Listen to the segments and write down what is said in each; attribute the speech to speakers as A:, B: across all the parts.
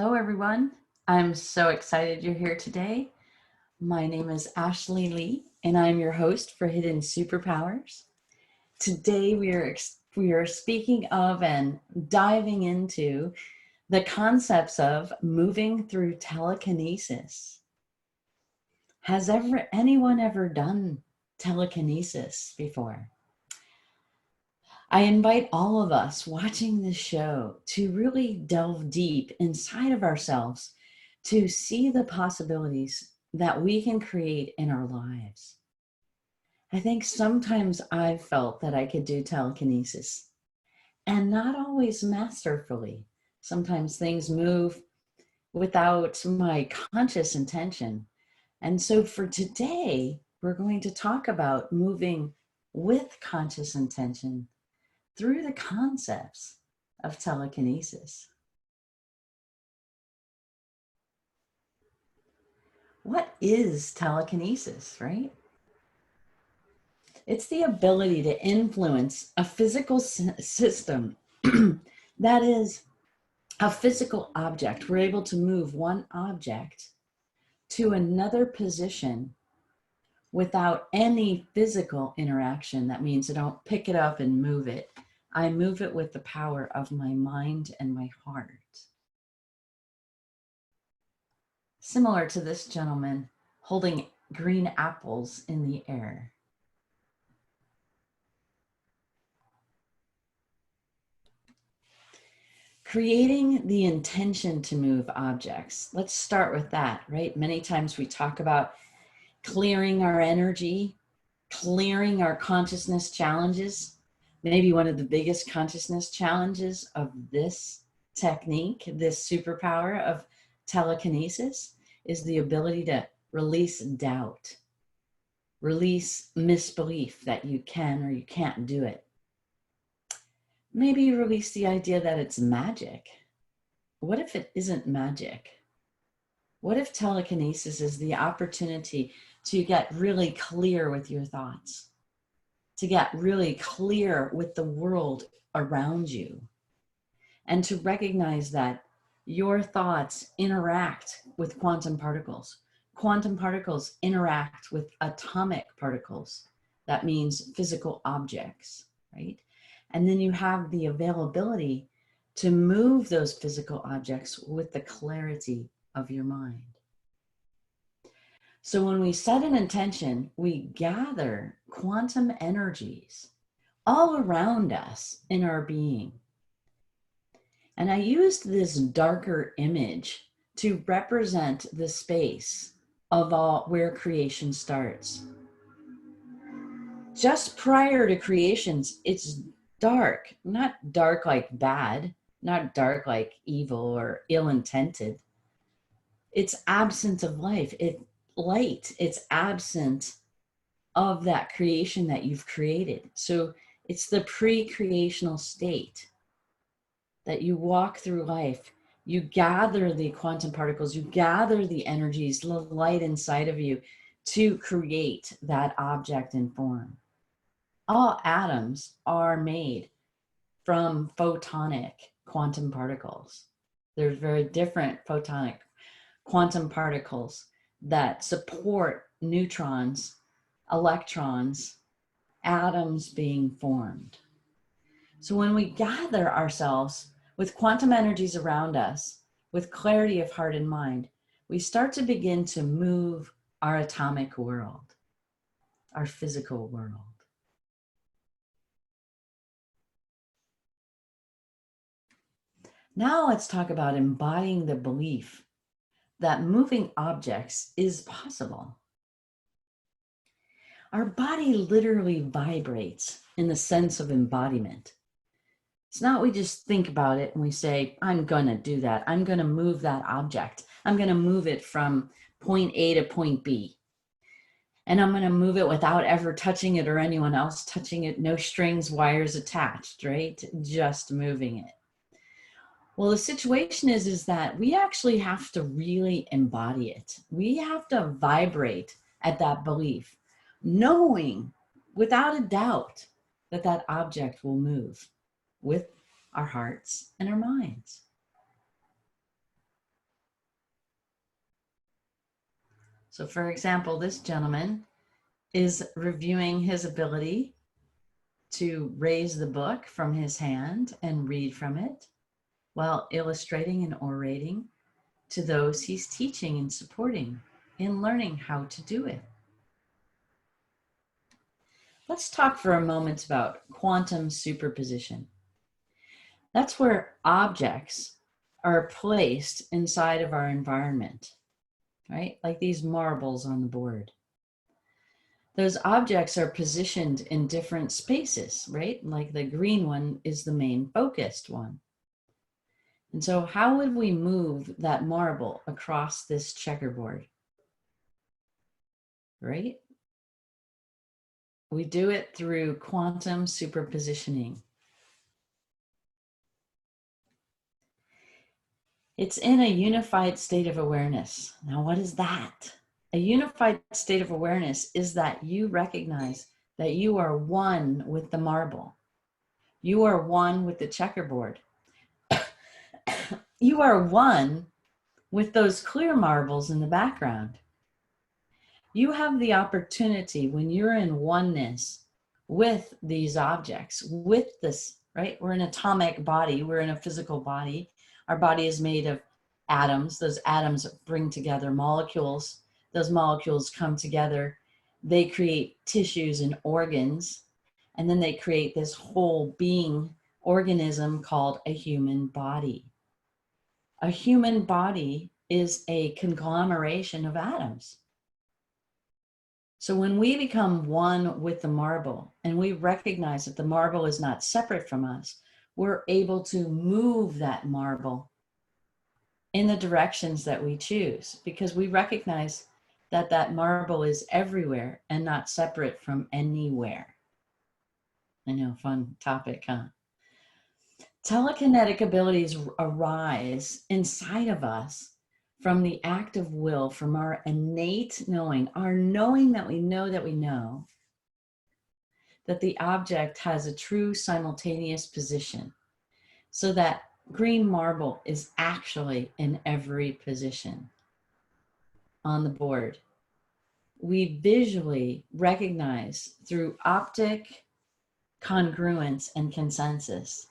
A: Hello, everyone. I'm so excited you're here today. My name is Ashley Lee, and I'm your host for Hidden Superpowers. Today, we are speaking of and diving into the concepts of moving through telekinesis. Has anyone ever done telekinesis before? I invite all of us watching this show to really delve deep inside of ourselves to see the possibilities that we can create in our lives. I think sometimes I've felt that I could do telekinesis and not always masterfully. Sometimes things move without my conscious intention. And so for today, we're going to talk about moving with conscious intention through the concepts of telekinesis. What is telekinesis, right? It's the ability to influence a physical system that is a physical object. We're able to move one object to another position without any physical interaction. That means I don't pick it up and move it. I move it with the power of my mind and my heart. Similar to this gentleman holding green apples in the air. Creating the intention to move objects. Let's start with that, right? Many times we talk about clearing our energy, clearing our consciousness challenges. Maybe one of the biggest consciousness challenges of this technique, this superpower of telekinesis, is the ability to release doubt, release misbelief that you can or you can't do it. Maybe you release the idea that it's magic. What if it isn't magic? What if telekinesis is the opportunity to get really clear with your thoughts, to get really clear with the world around you, and to recognize that your thoughts interact with quantum particles. Quantum particles interact with atomic particles. That means physical objects, right? And then you have the availability to move those physical objects with the clarity of your mind. So when we set an intention, we gather quantum energies all around us in our being. And I used this darker image to represent the space of where creation starts. Just prior to creations, it's dark, not dark like bad, not dark like evil or ill-intended. It's absent of life. It's absent of that creation that you've created. So it's the pre-creational state that you walk through life. You gather the quantum particles, you gather the energies, the light inside of you to create that object and form. All atoms are made from photonic quantum particles. There's very different photonic quantum particles that support neutrons, electrons, atoms being formed. So when we gather ourselves with quantum energies around us, with clarity of heart and mind, we start to begin to move our atomic world, our physical world. Now let's talk about embodying the belief that moving objects is possible. Our body literally vibrates in the sense of embodiment. It's not we just think about it and we say, I'm gonna do that. I'm gonna move that object. I'm gonna move it from point A to point B. And I'm gonna move it without ever touching it or anyone else touching it. No strings, wires attached, right? Just moving it. Well, the situation is that we actually have to really embody it. We have to vibrate at that belief, knowing without a doubt that that object will move with our hearts and our minds. So for example, this gentleman is reviewing his ability to raise the book from his hand and read from it while illustrating and orating to those he's teaching and supporting in learning how to do it. Let's talk for a moment about quantum superposition. That's where objects are placed inside of our environment, right? Like these marbles on the board. Those objects are positioned in different spaces, right? Like the green one is the main focused one. And so how would we move that marble across this checkerboard, right? We do it through quantum superpositioning. It's in a unified state of awareness. Now, what is that? A unified state of awareness is that you recognize that you are one with the marble. You are one with the checkerboard. You are one with those clear marbles in the background. You have the opportunity when you're in oneness with these objects, with this, right? We're an atomic body. We're in a physical body. Our body is made of atoms. Those atoms bring together molecules. Those molecules come together. They create tissues and organs. And then they create this whole being organism called a human body. A human body is a conglomeration of atoms. So when we become one with the marble and we recognize that the marble is not separate from us, we're able to move that marble in the directions that we choose, because we recognize that that marble is everywhere and not separate from anywhere. I know, fun topic, huh? Telekinetic abilities arise inside of us from the act of will, from our innate knowing, our knowing that we know that the object has a true simultaneous position, so that green marble is actually in every position on the board. We visually recognize through optic congruence and consensus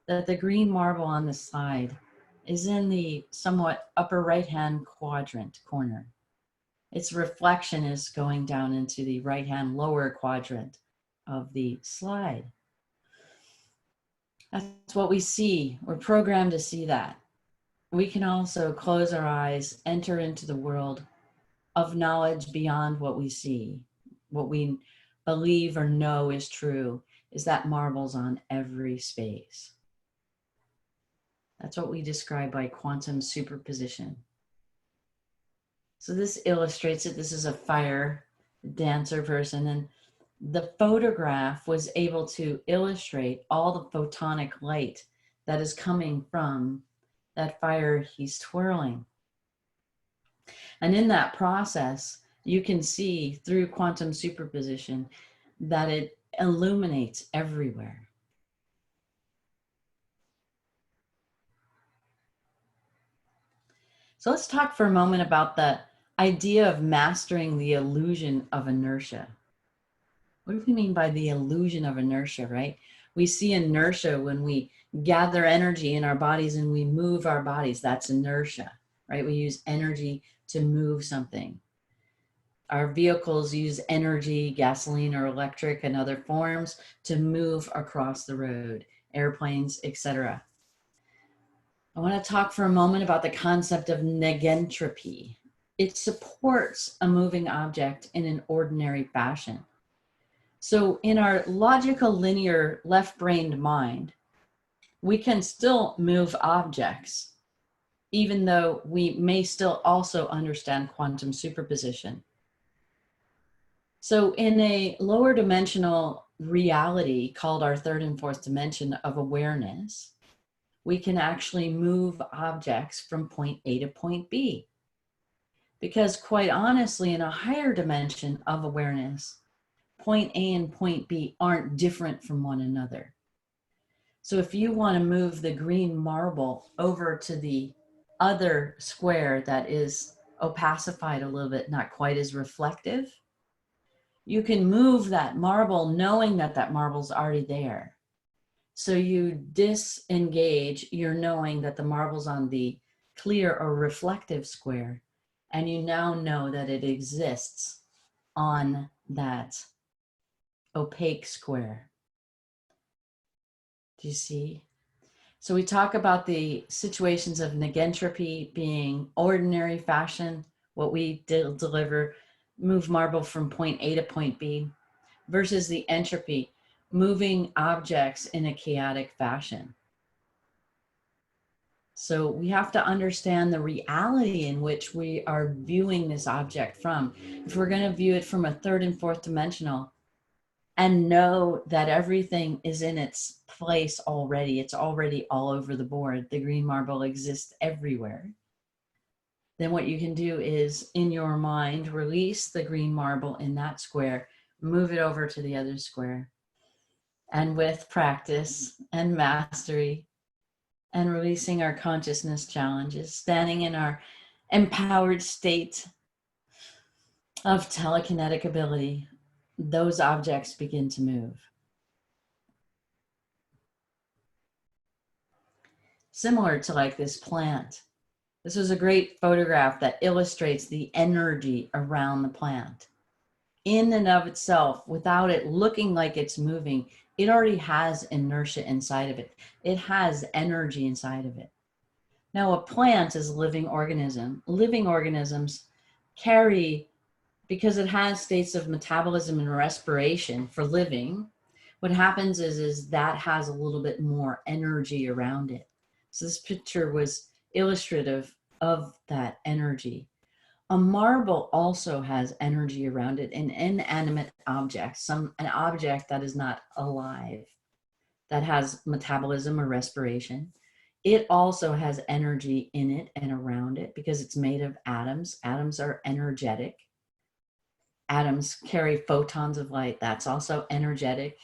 A: that the green marble on the side is in the somewhat upper right-hand quadrant corner. Its reflection is going down into the right-hand lower quadrant of the slide. That's what we see. We're programmed to see that. We can also close our eyes, enter into the world of knowledge beyond what we see. What we believe or know is true is that marble's on every space. That's what we describe by quantum superposition. So this illustrates it. This is a fire dancer person, and the photograph was able to illustrate all the photonic light that is coming from that fire he's twirling. And in that process, you can see through quantum superposition that it illuminates everywhere. So let's talk for a moment about the idea of mastering the illusion of inertia. What do we mean by the illusion of inertia, right? We see inertia when we gather energy in our bodies and we move our bodies. That's inertia, right? We use energy to move something. Our vehicles use energy, gasoline or electric and other forms to move across the road, airplanes, etc. I want to talk for a moment about the concept of negentropy. It supports a moving object in an ordinary fashion. So in our logical, linear, left-brained mind, we can still move objects, even though we may still also understand quantum superposition. So in a lower dimensional reality called our third and fourth dimension of awareness, we can actually move objects from point A to point B. Because quite honestly, in a higher dimension of awareness, point A and point B aren't different from one another. So if you want to move the green marble over to the other square that is opacified a little bit, not quite as reflective, you can move that marble knowing that that marble's already there. So you disengage, you're knowing that the marble's on the clear or reflective square, and you now know that it exists on that opaque square. Do you see? So we talk about the situations of negentropy being ordinary fashion, what we deliver, move marble from point A to point B, versus the entropy, moving objects in a chaotic fashion. So we have to understand the reality in which we are viewing this object from. If we're going to view it from a third and fourth dimensional and know that everything is in its place already, it's already all over the board, the green marble exists everywhere, then what you can do is in your mind, release the green marble in that square, move it over to the other square. And with practice and mastery, and releasing our consciousness challenges, standing in our empowered state of telekinetic ability, those objects begin to move. Similar to like this plant. This was a great photograph that illustrates the energy around the plant. In and of itself, without it looking like it's moving, it already has inertia inside of it. It has energy inside of it. Now, a plant is a living organism. Living organisms carry, because it has states of metabolism and respiration for living, what happens is that has a little bit more energy around it. So this picture was illustrative of that energy. A marble also has energy around it, an inanimate object, an object that is not alive, that has metabolism or respiration. It also has energy in it and around it because it's made of atoms. Atoms are energetic. Atoms carry photons of light. That's also energetic.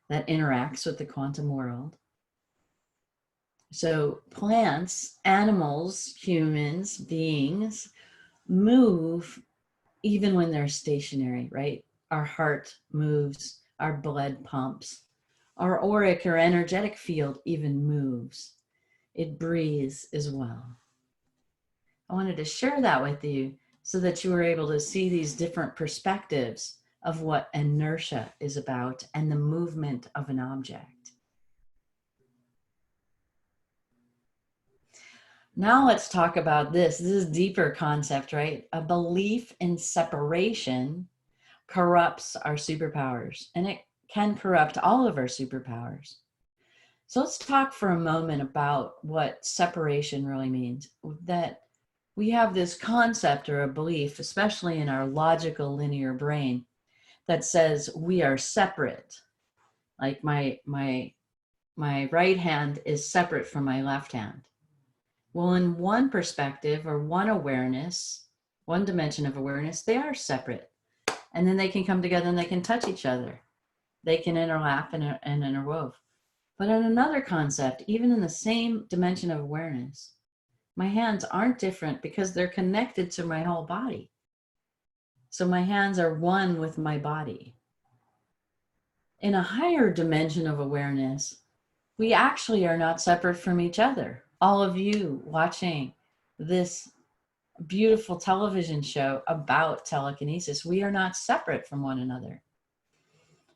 A: That interacts with the quantum world. So plants, animals, humans, beings move even when they're stationary, right? Our heart moves, our blood pumps, our auric or energetic field even moves. It breathes as well. I wanted to share that with you so that you were able to see these different perspectives of what inertia is about and the movement of an object. Now let's talk about this. This is a deeper concept, right? A belief in separation corrupts our superpowers, and it can corrupt all of our superpowers. So let's talk for a moment about what separation really means. That we have this concept or a belief, especially in our logical linear brain, that says we are separate. Like my right hand is separate from my left hand. Well, in one perspective or one awareness, one dimension of awareness, they are separate. And then they can come together and they can touch each other. They can interlap and interwove. But in another concept, even in the same dimension of awareness, my hands aren't different because they're connected to my whole body. So my hands are one with my body. In a higher dimension of awareness, we actually are not separate from each other. All of you watching this beautiful television show about telekinesis, we are not separate from one another.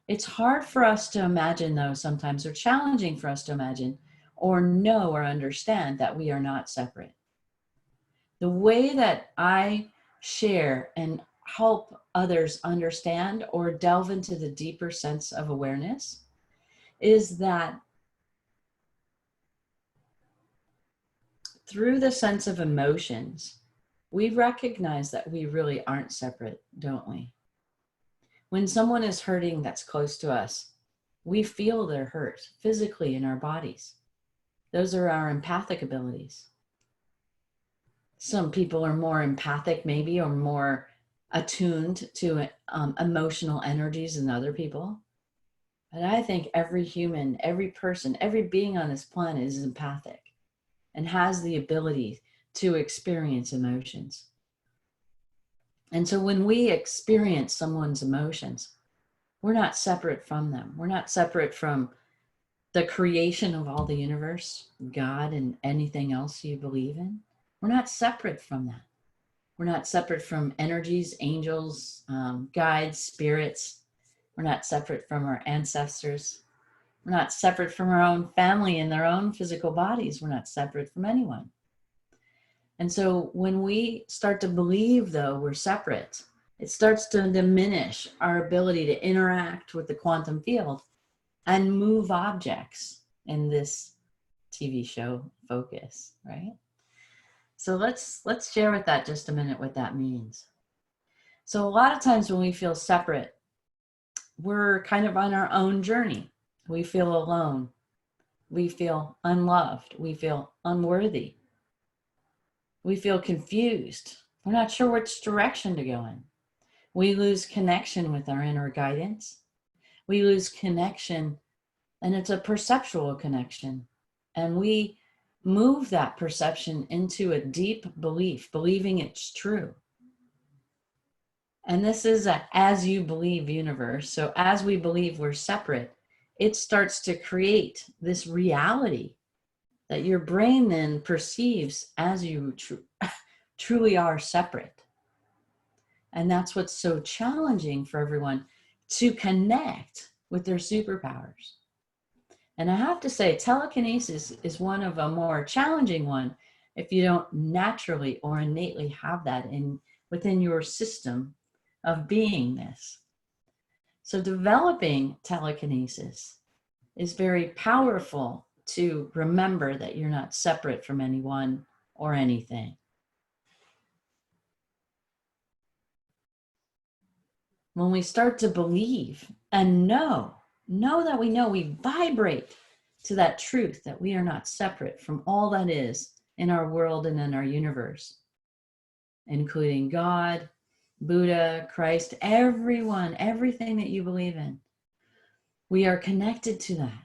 A: It's hard for us to imagine, though, sometimes, or challenging for us to imagine or know or understand that we are not separate. The way that I share and help others understand or delve into the deeper sense of awareness is that through the sense of emotions, we recognize that we really aren't separate, don't we? When someone is hurting that's close to us, we feel their hurt physically in our bodies. Those are our empathic abilities. Some people are more empathic maybe or more attuned to emotional energies than other people. But I think every human, every person, every being on this planet is empathic and has the ability to experience emotions. And so when we experience someone's emotions, we're not separate from them. We're not separate from the creation of all the universe, God, and anything else you believe in. We're not separate from that. We're not separate from energies, angels, guides, spirits. We're not separate from our ancestors. We're not separate from our own family and their own physical bodies. We're not separate from anyone. And so when we start to believe, though, we're separate, it starts to diminish our ability to interact with the quantum field and move objects in this TV show focus, right? So let's share with that just a minute what that means. So a lot of times when we feel separate, we're kind of on our own journey. We feel alone. We feel unloved. We feel unworthy. We feel confused. We're not sure which direction to go in. We lose connection with our inner guidance. We lose connection, and it's a perceptual connection. And we move that perception into a deep belief, believing it's true. And this is a as you believe universe. So as we believe we're separate, it starts to create this reality that your brain then perceives as you truly are separate. And that's what's so challenging for everyone, to connect with their superpowers. And I have to say, telekinesis is one of a more challenging one if you don't naturally or innately have that within your system of beingness. So developing telekinesis is very powerful to remember that you're not separate from anyone or anything. When we start to believe and know that we vibrate to that truth that we are not separate from all that is in our world and in our universe, including God, Buddha, Christ, everyone, everything that you believe in. We are connected to that.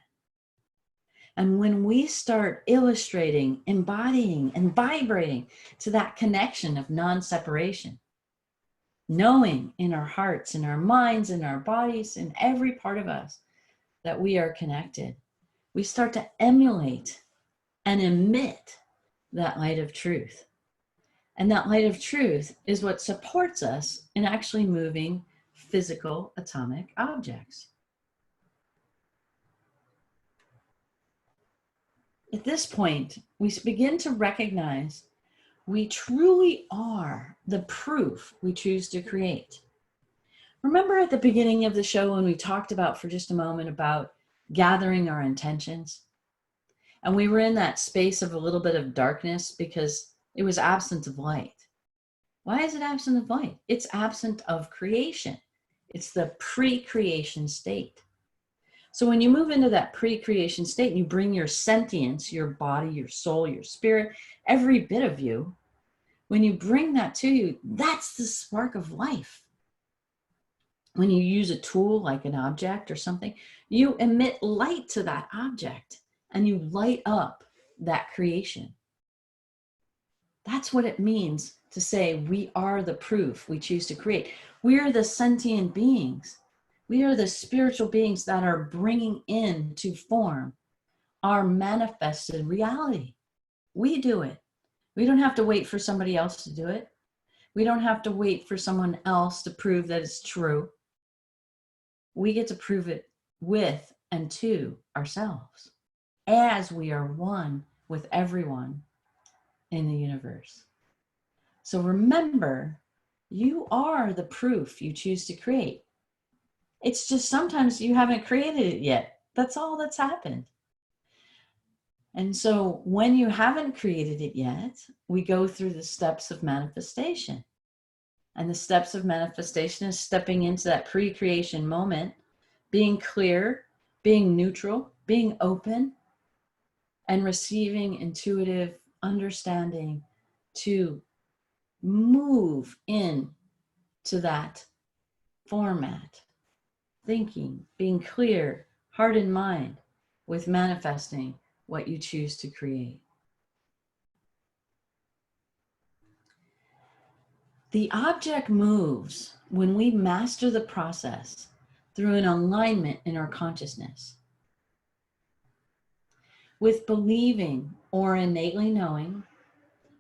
A: And when we start illustrating, embodying, and vibrating to that connection of non-separation, knowing in our hearts, in our minds, in our bodies, in every part of us that we are connected, we start to emulate and emit that light of truth. And that light of truth is what supports us in actually moving physical atomic objects. At this point, we begin to recognize we truly are the proof we choose to create. Remember at the beginning of the show when we talked about for just a moment about gathering our intentions? And we were in that space of a little bit of darkness because it was absent of light. Why is it absent of light? It's absent of creation. It's the pre-creation state. So when you move into that pre-creation state and you bring your sentience, your body, your soul, your spirit, every bit of you, when you bring that to you, that's the spark of life. When you use a tool like an object or something, you emit light to that object and you light up that creation. That's what it means to say we are the proof we choose to create. We are the sentient beings. We are the spiritual beings that are bringing into form our manifested reality. We do it. We don't have to wait for somebody else to do it. We don't have to wait for someone else to prove that it's true. We get to prove it with and to ourselves as we are one with everyone in the universe. So remember, you are the proof you choose to create. It's just sometimes you haven't created it yet. That's all that's happened. And so when you haven't created it yet, we go through the steps of manifestation. And the steps of manifestation is stepping into that pre-creation moment, being clear, being neutral, being open, and receiving intuitive understanding to move in to that format, thinking, being clear, heart and mind, with manifesting what you choose to create. The object moves when we master the process through an alignment in our consciousness. With believing or innately knowing,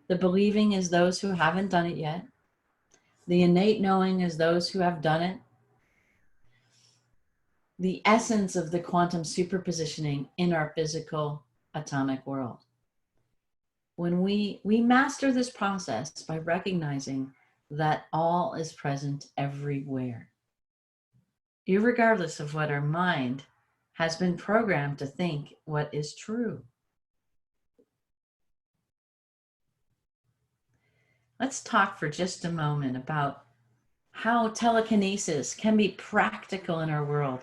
A: the believing is those who haven't done it yet. The innate knowing is those who have done it. The essence of the quantum superpositioning in our physical atomic world. When we master this process by recognizing that all is present everywhere, irregardless of what our mind has been programmed to think what is true. Let's talk for just a moment about how telekinesis can be practical in our world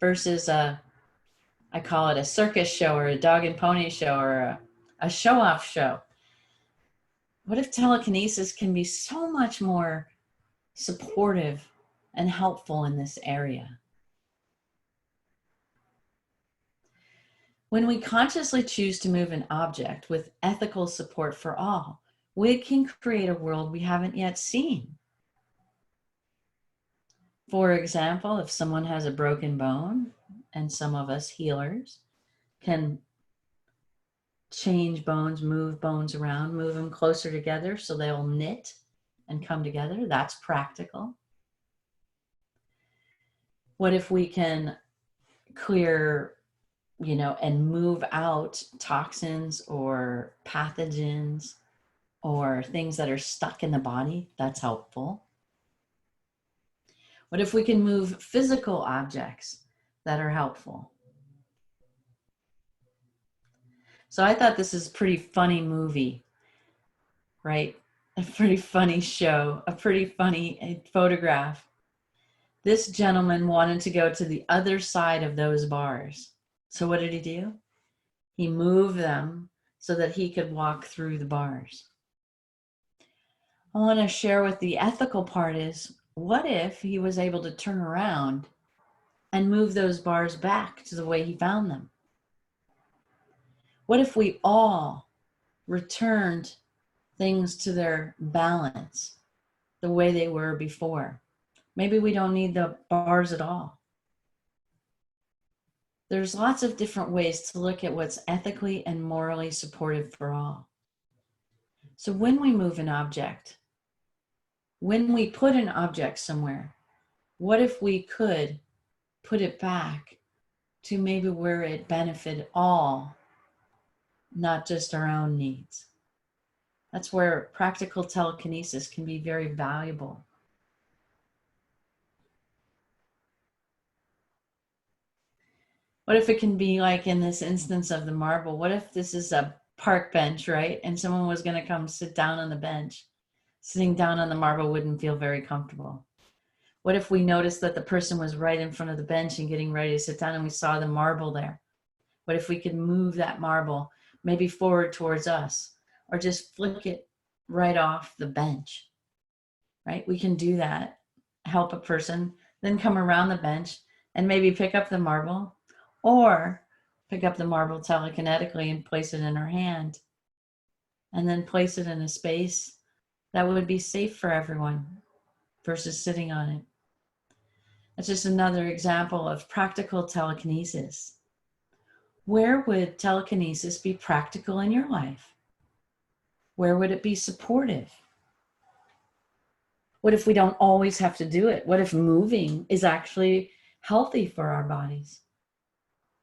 A: versus I call it a circus show or a dog and pony show or a show-off show. What if telekinesis can be so much more supportive and helpful in this area? When we consciously choose to move an object with ethical support for all, we can create a world we haven't yet seen. For example, if someone has a broken bone, and some of us healers can change bones, move bones around, move them closer together so they'll knit and come together, that's practical. What if we can clear, and move out toxins or pathogens or things that are stuck in the body? That's helpful. What if we can move physical objects that are helpful? So I thought this is a pretty funny movie, right? A pretty funny show, a pretty funny photograph. This gentleman wanted to go to the other side of those bars. So what did he do? He moved them so that he could walk through the bars. I want to share what the ethical part is. What if he was able to turn around and move those bars back to the way he found them? What if we all returned things to their balance the way they were before? Maybe we don't need the bars at all. There's lots of different ways to look at what's ethically and morally supportive for all. So when we move an object, when we put an object somewhere, what if we could put it back to maybe where it benefited all, not just our own needs? That's where practical telekinesis can be very valuable. What if it can be like in this instance of the marble? What if this is a park bench, right? And someone was going to come sit down on the bench. Sitting down on the marble wouldn't feel very comfortable. What if we noticed that the person was right in front of the bench and getting ready to sit down and we saw the marble there? What if we could move that marble maybe forward towards us or just flick it right off the bench, right? We can do that, help a person, then come around the bench and maybe pick up the marble or pick up the marble telekinetically and place it in our hand and then place it in a space that would be safe for everyone versus sitting on it. That's just another example of practical telekinesis. Where would telekinesis be practical in your life? Where would it be supportive? What if we don't always have to do it? What if moving is actually healthy for our bodies?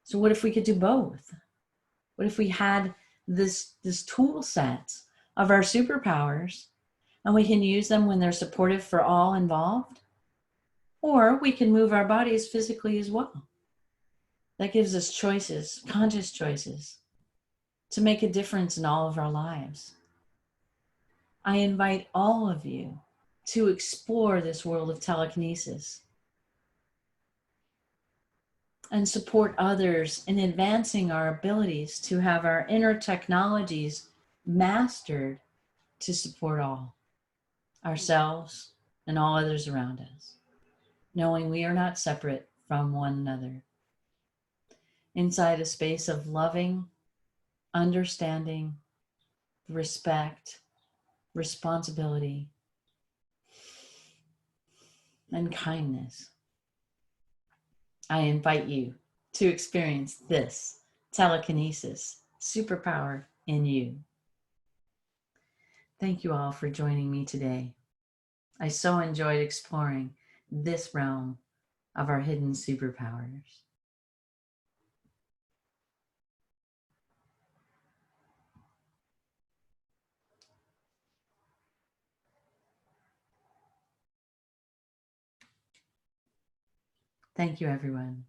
A: So what if we could do both? What if we had this tool set of our superpowers and we can use them when they're supportive for all involved? Or we can move our bodies physically as well. That gives us choices, conscious choices, to make a difference in all of our lives. I invite all of you to explore this world of telekinesis and support others in advancing our abilities to have our inner technologies mastered to support all, ourselves and all others around us, knowing we are not separate from one another. Inside a space of loving, understanding, respect, responsibility, and kindness. I invite you to experience this telekinesis superpower in you. Thank you all for joining me today. I so enjoyed exploring this realm of our hidden superpowers. Thank you, everyone.